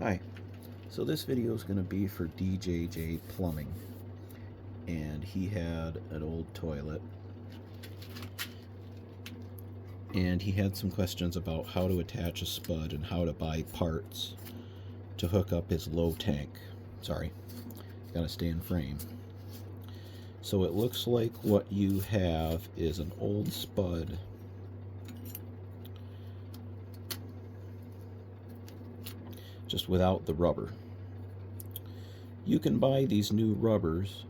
Hi, so this video is going to be for DJJ Plumbing, and he had an old toilet, and he had some questions about how to attach a spud and how to buy parts to hook up his low tank. Sorry, gotta stay in frame. So it looks like what you have is an old spud just without the rubber. You can buy these new rubbers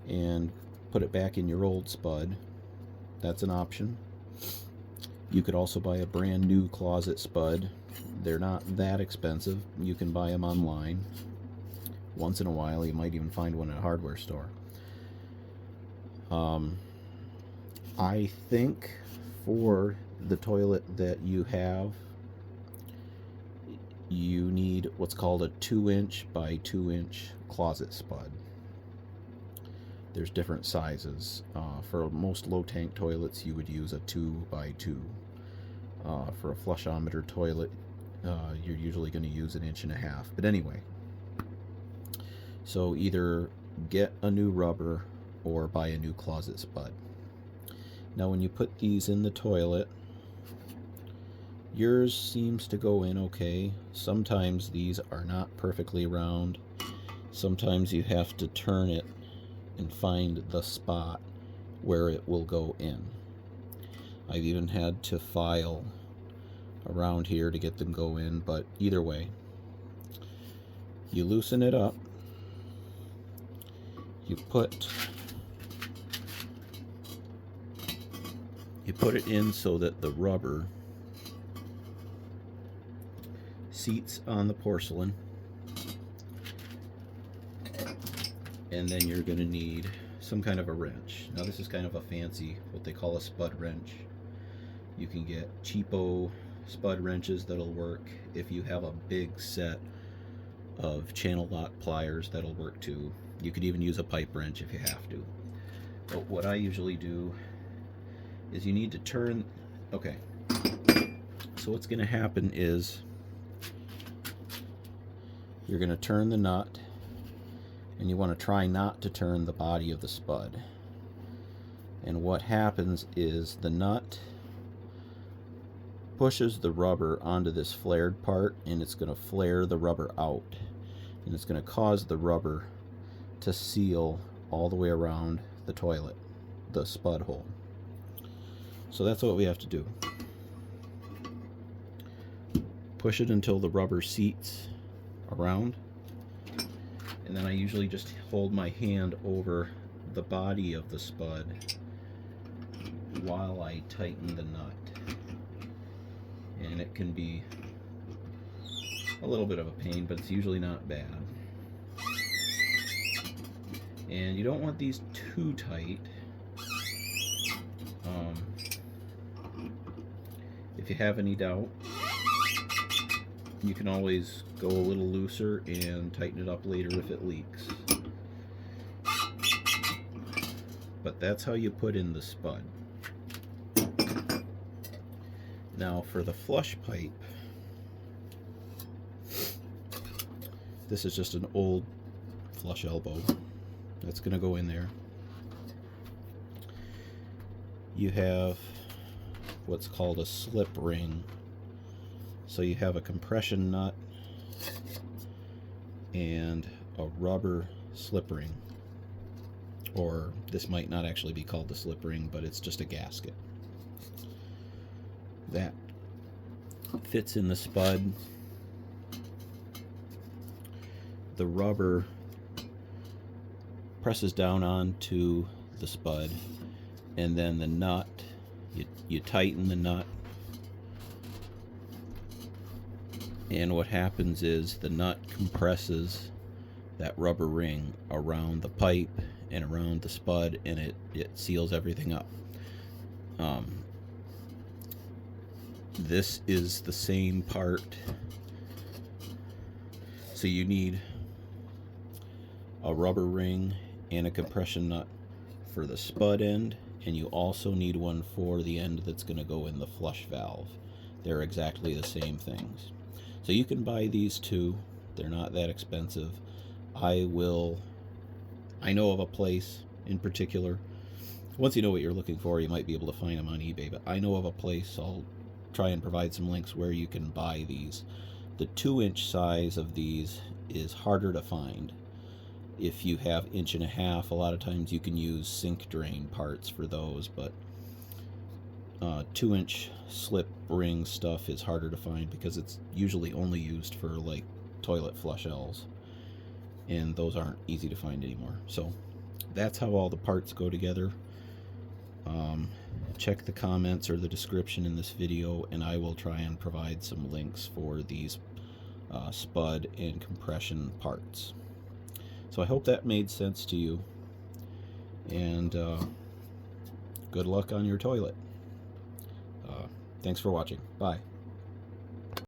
and put it back in your old spud. That's an option. You could also buy a brand new closet spud. They're not that expensive. You can buy them online. Once in a while, you might even find one at a hardware store. I think for the toilet that you have, you need what's called a 2-inch by 2-inch closet spud. There's different sizes. For most low tank toilets, you would use a 2 by 2. For a flushometer toilet, you're usually going to use 1.5 inches. But anyway, so either get a new rubber or buy a new closet spud. Now when you put these in the toilet, yours seems to go in okay. Sometimes these are not perfectly round. Sometimes you have to turn it and find the spot where it will go in. I've even had to file around here to get them go in, but either way, you loosen it up. You put it in so that the rubber seats on the porcelain, and then you're going to need some kind of a wrench. Now this is kind of a fancy, what they call a spud wrench. You can get cheapo spud wrenches that'll work. If you have a big set of channel lock pliers, that'll work too. You could even use a pipe wrench if you have to. But what I usually do is you need to turn, okay, so what's going to happen is you're going to turn the nut, and you want to try not to turn the body of the spud. And what happens is the nut pushes the rubber onto this flared part, and it's going to flare the rubber out, and it's going to cause the rubber to seal all the way around the toilet, the spud hole. So that's what we have to do. Push it until the rubber seats around, and then I usually just hold my hand over the body of the spud while I tighten the nut. And it can be a little bit of a pain, but it's usually not bad. And you don't want these too tight. If you have any doubt, you can always go a little looser and tighten it up later if it leaks. But that's how you put in the spud. Now for the flush pipe, this is just an old flush elbow that's going to go in there. You have what's called a slip ring. So you have a compression nut and a rubber slip ring. Or this might not actually be called the slip ring, but it's just a gasket. That fits in the spud. The rubber presses down onto the spud, and then the nut, you tighten the nut, and what happens is the nut compresses that rubber ring around the pipe and around the spud, and it seals everything up. This is the same part. So you need a rubber ring and a compression nut for the spud end, and you also need one for the end that's going to go in the flush valve. They're exactly the same things. So you can buy these too. They're not that expensive. I know of a place in particular. Once you know what you're looking for, you might be able to find them on eBay, but I know of a place, I'll try and provide some links where you can buy these. The 2-inch size of these is harder to find. If you have 1.5 inch, a lot of times you can use sink drain parts for those, but 2-inch slip ring stuff is harder to find because it's usually only used for like toilet flush L's, and those aren't easy to find anymore. So that's how all the parts go together. Check the comments or the description in this video, and I will try and provide some links for these spud and compression parts. So I hope that made sense to you, and good luck on your toilet. Thanks for watching. Bye.